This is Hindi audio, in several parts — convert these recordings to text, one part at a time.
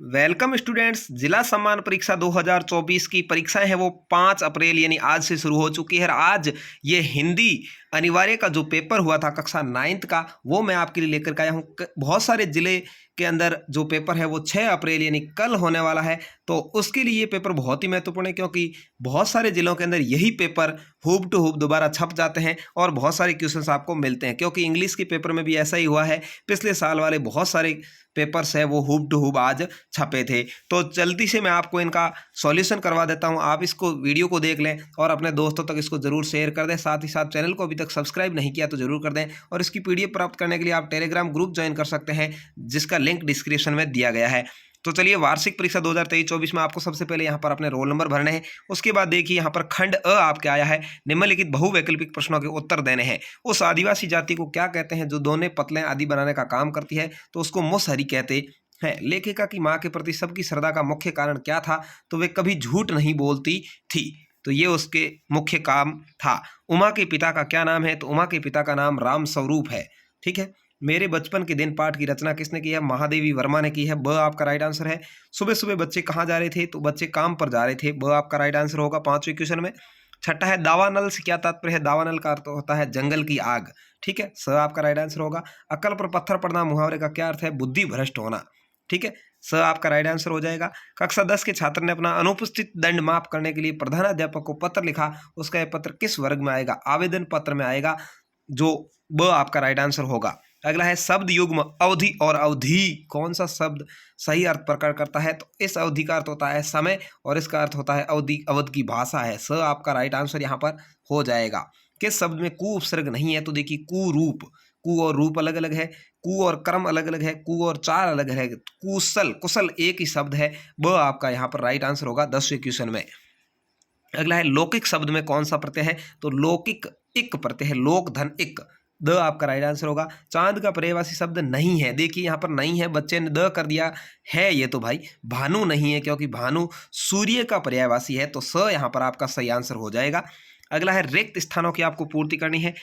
Welcome students. जिला सम्मान परीक्षा 2024 की परीक्षाएं हैं वो 5 अप्रैल यानी आज से शुरू हो चुकी है। और आज ये हिंदी अनिवार्य का जो पेपर हुआ था कक्षा 9th का, वो मैं आपके लिए लेकर के आया हूँ। बहुत सारे जिले के अंदर जो पेपर है वो 6 अप्रैल यानी कल होने वाला है। तो उसके लिए ये पेपर बहुत ही महत्वपूर्ण है, क्योंकि बहुत सारे जिलों के अंदर यही पेपर हूब टू हूब दोबारा छप जाते हैं और बहुत सारे क्वेश्चंस आपको मिलते हैं। क्योंकि इंग्लिश के पेपर में भी ऐसा ही हुआ है, पिछले साल वाले बहुत सारे पेपर्स है वो हूब टू हूब आज छपे थे। तो जल्दी से मैं आपको इनका सॉल्यूशन करवा देता हूं। आप इसको वीडियो को देख लें और अपने दोस्तों तक इसको जरूर शेयर कर दें। साथ ही साथ चैनल को अभी तक सब्सक्राइब नहीं किया तो जरूर कर दें। और इसकी पीडीएफ प्राप्त करने के लिए आप टेलीग्राम ग्रुप ज्वाइन कर सकते हैं, जिसका लिंक डिस्क्रिप्शन में दिया गया है। तो चलिए, वार्षिक परीक्षा 2023-24 में आपको सबसे पहले यहाँ पर अपने रोल नंबर भरने हैं। उसके बाद देखिए यहाँ पर खंड अ आपके आया है, निम्नलिखित बहुवैकल्पिक प्रश्नों के उत्तर देने हैं। उस आदिवासी जाति को क्या कहते हैं जो दोने पतले आदि बनाने का काम करती है? तो उसको मुसहरी कहते है। लेखिका की मां के प्रति सबकी श्रद्धा का मुख्य कारण क्या था? तो वे कभी झूठ नहीं बोलती थी। तो ये उसके मुख्य काम था। उमा के पिता का क्या नाम है? तो उमा के पिता का नाम राम स्वरूप है। ठीक है। मेरे बचपन के दिन पाठ की रचना किसने की है? महादेवी वर्मा ने की है। ब आपका राइट आंसर है। सुबह सुबह बच्चे कहाँ जा रहे थे? तो बच्चे काम पर जा रहे थे। ब आपका राइट आंसर होगा 5वें क्वेश्चन में। छठा है, दावानल से क्या तात्पर्य है? दावानल का अर्थ होता है जंगल की आग। ठीक है, स आपका राइट आंसर होगा। अकल पर पत्थर पड़ना मुहावरे का क्या अर्थ है? बुद्धि भ्रष्ट होना। ठीक है, स आपका राइट आंसर हो जाएगा। कक्षा 10 के छात्र ने अपना अनुपस्थित दंड माफ करने के लिए प्रधानाध्यापक को पत्र लिखा। उसका यह पत्र किस वर्ग में आएगा? आवेदन पत्र में आएगा, जो ब आपका राइट आंसर होगा। अगला है, शब्द युग्म अवधि और अवधि कौन सा शब्द सही अर्थ प्रकट करता है? तो इस अवधि का अर्थ होता है समय और इसका अर्थ होता है अवधि, अवध की भाषा है। स आपका राइट आंसर यहाँ पर हो जाएगा। किस शब्द में कु उपसर्ग नहीं है? तो देखिए, कुरूप, कु और रूप अलग अलग है, कु और कर्म अलग अलग है, कु और चार अलग है, कुशल, कुशल एक ही शब्द है। ब आपका यहाँ पर राइट आंसर होगा 10वें क्वेश्चन में। अगला है, लौकिक शब्द में कौन सा प्रत्यय है? तो लौकिक इक प्रत्यय है, लोक धन इक। द आपका राइट आंसर होगा। चांद का पर्यायवाची शब्द नहीं है। देखिए यहाँ पर नहीं है, बच्चे ने द कर दिया है। ये तो भाई भानु नहीं है, क्योंकि भानु सूर्य का पर्यायवाची है। तो स यहाँ पर आपका सही आंसर हो जाएगा। अगला है, रिक्त स्थानों की आपको पूर्ति करनी है।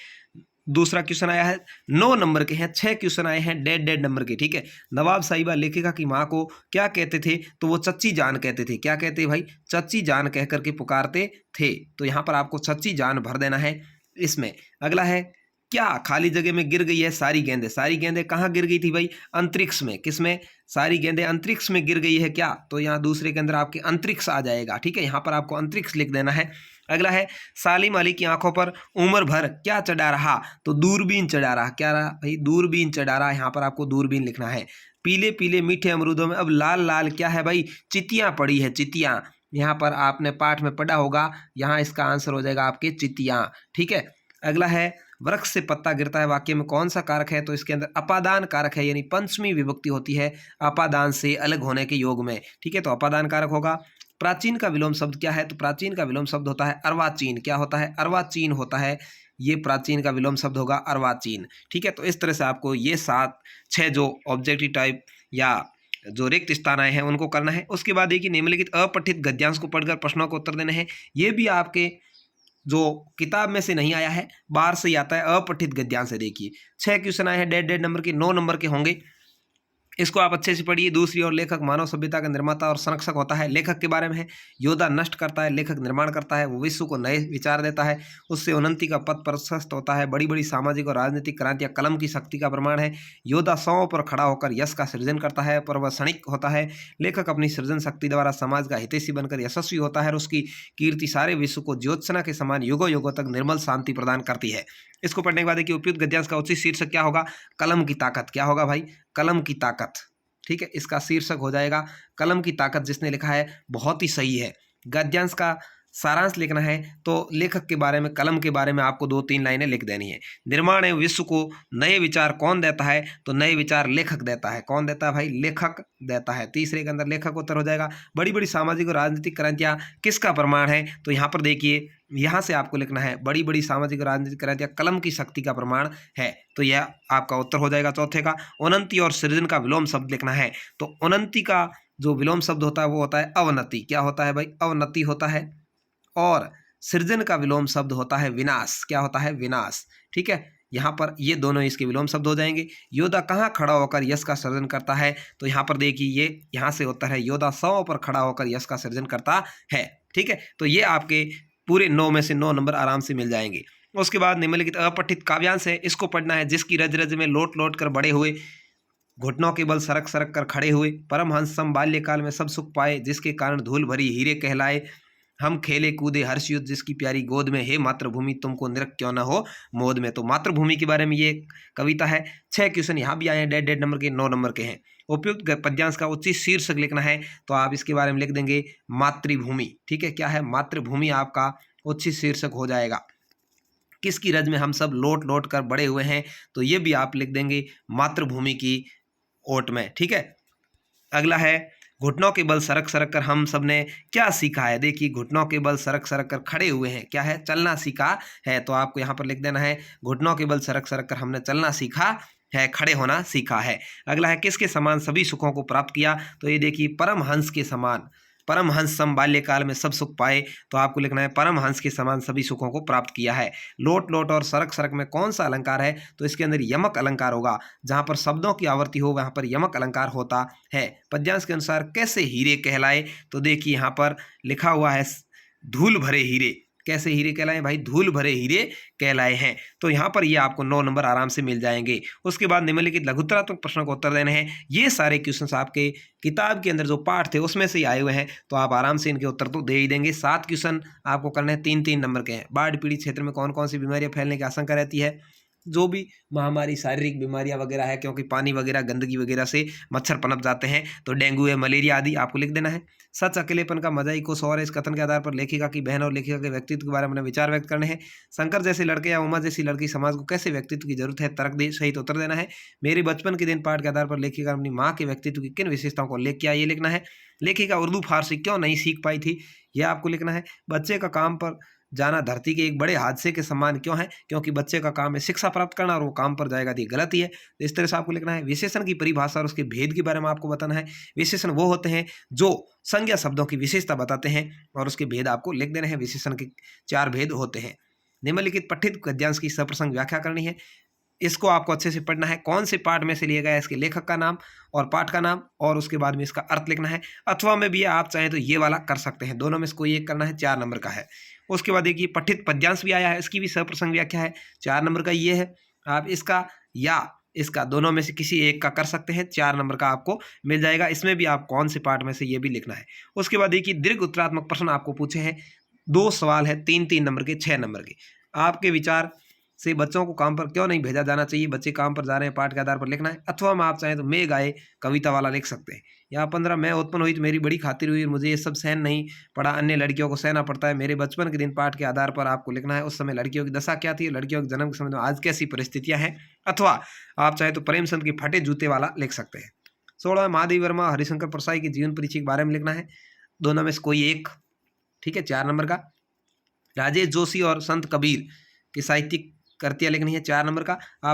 दूसरा क्वेश्चन आया है, 9 नंबर के हैं। 6 क्वेश्चन आए हैं डेड डेड नंबर के। ठीक है, नवाब साहिबा लेखिका की माँ को क्या कहते थे? तो वो चच्ची जान कहते थे। क्या कहते भाई? चच्ची जान कह करके पुकारते थे। तो यहाँ पर आपको चच्ची जान भर देना है इसमें। अगला है, क्या खाली जगह में गिर गई है सारी गेंदें? सारी गेंदें कहाँ गिर गई थी भाई? अंतरिक्ष में। किसमें? सारी गेंदें अंतरिक्ष में गिर गई है क्या? तो यहाँ दूसरे के अंदर आपके अंतरिक्ष आ जाएगा। ठीक है, यहाँ पर आपको अंतरिक्ष लिख देना है। अगला है, सालिम अली की आंखों पर उम्र भर क्या चढ़ा रहा? तो दूरबीन चढ़ा रहा। क्या रहा भाई? दूरबीन चढ़ा रहा। यहाँ पर आपको दूरबीन लिखना है। पीले पीले मीठे अमरूदों में अब लाल लाल क्या है भाई? चितियाँ पड़ी है, चितियाँ। यहाँ पर आपने पाठ में पढ़ा होगा, यहाँ इसका आंसर हो जाएगा आपके चितियाँ। ठीक है। अगला है, वृक्ष से पत्ता गिरता है वाक्य में कौन सा कारक है? तो इसके अंदर अपादान कारक है, यानी पंचमी विभक्ति होती है अपादान से अलग होने के योग में। ठीक है, तो अपादान कारक होगा। प्राचीन का विलोम शब्द क्या है? तो प्राचीन का विलोम शब्द होता है अर्वाचीन। क्या होता है? अर्वाचीन होता है। ये प्राचीन का विलोम शब्द होगा अर्वाचीन। ठीक है, तो इस तरह से आपको ये 6 जो ऑब्जेक्टिव टाइप या जो रिक्त स्थान आए हैं उनको करना है। उसके बाद देखिए, निम्नलिखित अपठित गद्यांश को पढ़कर प्रश्नों को उत्तर देने हैं। ये भी आपके जो किताब में से नहीं आया है, बाहर से ही आता है, अपठित गद्यांश से। देखिए 6 क्वेश्चन आए हैं डेड डेड नंबर के, 9 नंबर के होंगे। इसको आप अच्छे से पढ़िए। दूसरी ओर, लेखक मानव सभ्यता का निर्माता और संरक्षक होता है। लेखक के बारे में है, योद्धा नष्ट करता है, लेखक निर्माण करता है, वो विश्व को नए विचार देता है, उससे उन्नति का पथ प्रशस्त होता है। बड़ी बड़ी सामाजिक और राजनीतिक क्रांतियां कलम की शक्ति का प्रमाण है। योद्धा सौं पर खड़ा होकर यश का सृजन करता है, पर वह क्षणिक होता है। लेखक अपनी सृजन शक्ति द्वारा समाज का हितैषी बनकर यशस्वी होता है और उसकी कीर्ति सारे विश्व को ज्योत्सना के समान युगों युगों तक निर्मल शांति प्रदान करती है। इसको पढ़ने के बाद देखिए, उपयुक्त गद्यांश का उचित शीर्षक क्या होगा? कलम की ताकत। क्या होगा भाई? कलम की ताकत। ठीक है, इसका शीर्षक हो जाएगा कलम की ताकत। जिसने लिखा है बहुत ही सही है। गद्यांश का सारांश लिखना है तो लेखक के बारे में, कलम के बारे में आपको 2-3 लाइनें लिख देनी है। निर्माण एवं विश्व को नए विचार कौन देता है? तो नए विचार लेखक देता है। कौन देता है भाई? लेखक देता है। तीसरे के अंदर लेखक उत्तर हो जाएगा। बड़ी बड़ी सामाजिक और राजनीतिक क्रांतियां किसका प्रमाण है? तो यहाँ पर देखिए, यहाँ से आपको लिखना है बड़ी बड़ी सामाजिक और राजनीतिक क्रांतियां कलम की शक्ति का प्रमाण है। तो यह आपका उत्तर हो जाएगा चौथे का। उन्नति और सृजन का विलोम शब्द लिखना है। तो उन्नति का जो विलोम शब्द होता है वो होता है अवनति। क्या होता है भाई? अवनति होता है। और सृजन का विलोम शब्द होता है विनाश। क्या होता है? विनाश। ठीक है, यहाँ पर ये दोनों इसके विलोम शब्द हो जाएंगे। योद्धा कहाँ खड़ा होकर यश का सृजन करता है, तो यहाँ पर देखिए ये यहाँ से उत्तर है योद्धा शवों पर खड़ा होकर यश का सृजन करता है। ठीक है, तो ये आपके पूरे 9 में से 9 नंबर आराम से मिल जाएंगे। उसके बाद निम्नलिखित अपठित काव्यांश है, इसको पढ़ना है। जिसकी रज रज में लोट लोट कर बड़े हुए, घुटनों के बल सरक सरक कर खड़े हुए, परमहंस सम बाल्यकाल में सब सुख पाए, जिसके कारण धूल भरी हीरे कहलाए, हम खेले कूदे हर्ष युद्ध जिसकी प्यारी गोद में, हे मातृभूमि तुमको निरख क्यों न हो मोद में। तो मातृभूमि के बारे में ये कविता है। 6 क्वेश्चन यहाँ भी आए हैं, डेढ़ नंबर के, 9 नंबर के हैं। उपयुक्त पद्यांश का उचित शीर्षक लिखना है, तो आप इसके बारे में लिख देंगे मातृभूमि। ठीक है, क्या है, मातृभूमि आपका उचित शीर्षक हो जाएगा। किसकी रज में हम सब लोट लोट कर बड़े हुए हैं, तो ये भी आप लिख देंगे मातृभूमि की ओट में। ठीक है, अगला है घुटनों के बल सरक सरक कर हम सब ने क्या सीखा है। देखिए घुटनों के बल सरक सरक कर खड़े हुए हैं, क्या है, चलना सीखा है। तो आपको यहाँ पर लिख देना है घुटनों के बल सरक सरक कर हमने चलना सीखा है, खड़े होना सीखा है। अगला है किसके समान सभी सुखों को प्राप्त किया, तो ये देखिए परमहंस के समान, परमहंस सम बाल्यकाल में सब सुख पाए, तो आपको लिखना है परमहंस के समान सभी सुखों को प्राप्त किया है। लोट लोट और सरक सरक में कौन सा अलंकार है, तो इसके अंदर यमक अलंकार होगा। जहां पर शब्दों की आवर्ती हो वहां पर यमक अलंकार होता है। पद्यांश के अनुसार कैसे हीरे कहलाए, तो देखिए यहाँ पर लिखा हुआ है धूल भरे हीरे। कैसे हीरे कहलाए भाई, धूल भरे हीरे कहलाए हैं। तो यहाँ पर ये आपको 9 नंबर आराम से मिल जाएंगे। उसके बाद निम्नलिखित लघुत्तरात्मक प्रश्नों को उत्तर देने हैं। ये सारे क्वेश्चंस आपके किताब के अंदर जो पाठ थे उसमें से ही आए हुए हैं, तो आप आराम से इनके उत्तर तो दे ही देंगे। 7 क्वेश्चन आपको करने हैं, 3-3 नंबर के हैं। बाढ़ पीड़ित क्षेत्र में कौन कौन सी बीमारियां फैलने की आशंका रहती है, जो भी महामारी शारीरिक बीमारियां वगैरह है, क्योंकि पानी वगैरह गंदगी वगैरह से मच्छर पनप जाते हैं, तो डेंगू है, मलेरिया आदि आपको लिख देना है। सच अकेलेपन का मजा ही कुछ और है, इस कथन के आधार पर लेखिका की बहन और लेखिका के व्यक्तित्व के बारे में विचार व्यक्त करने हैं। शंकर जैसे लड़के या उमा जैसी लड़की समाज को कैसे व्यक्तित्व की जरूरत है, तर्क दे सहित उत्तर देना है। मेरे बचपन के दिन पाठ के आधार पर लेखिका अपनी माँ के व्यक्तित्व की किन विशेषताओं को लेकर आई, ये लिखना है। लेखिका उर्दू फारसी क्यों नहीं सीख पाई थी, यह आपको लिखना है। बच्चे का काम पर जाना धरती के एक बड़े हादसे के समान क्यों है, क्योंकि बच्चे का काम है शिक्षा प्राप्त करना और वो काम पर जाएगा तो ये गलत ही है। तो इस तरह से आपको लिखना है। विशेषण की परिभाषा और उसके भेद के बारे में आपको बताना है। विशेषण वो होते हैं जो संज्ञा शब्दों की विशेषता बताते हैं, और उसके भेद आपको लिख देने हैं। विशेषण के 4 भेद होते हैं। निम्नलिखित पठित गद्यांश की सप्रसंग व्याख्या करनी है। इसको आपको अच्छे से पढ़ना है। कौन से पाठ में से लिया गया है, इसके लेखक का नाम और पाठ का नाम, और उसके बाद में इसका अर्थ लिखना है। अथवा में भी आप चाहें तो ये वाला कर सकते हैं, दोनों में से कोई एक करना है, 4 नंबर का है। उसके बाद देखिए पठित पद्यांश भी आया है, इसकी भी सप्रसंग व्याख्या है, 4 नंबर का ये है। आप इसका या इसका दोनों में से किसी एक का कर सकते हैं, 4 नंबर का आपको मिल जाएगा। इसमें भी आप कौन से पाठ में से ये भी लिखना है। उसके बाद देखिए दीर्घ उत्तरात्मक प्रश्न आपको पूछे हैं, 2 सवाल है, 3-3 नंबर के, 6 नंबर के। आपके विचार से बच्चों को काम पर क्यों नहीं भेजा जाना चाहिए, बच्चे काम पर जा रहे हैं, पाठ के आधार पर लिखना है। अथवा में आप चाहें तो मैं गाए कविता वाला लिख सकते हैं। यहाँ 15 मैं उत्पन्न हुई तो मेरी बड़ी खातिर हुई, मुझे ये सब सहन नहीं पड़ा, अन्य लड़कियों को सहना पड़ता है। मेरे बचपन के दिन पाठ के आधार पर आपको लिखना है। उस समय लड़कियों की दशा क्या थी, लड़कियों के जन्म के समय में आज कैसी परिस्थितियां हैं। अथवा आप चाहे तो प्रेमचंद के फटे जूते वाला लिख सकते हैं। 16 महादेवी वर्मा हरिशंकर प्रसाई की जीवन परिचय के बारे में लिखना है, दोनों में से कोई एक। ठीक है, 4 नंबर का। राजेश जोशी और संत कबीर की साहित्यिक कृतियां लिखनी है, 4 नंबर का। आप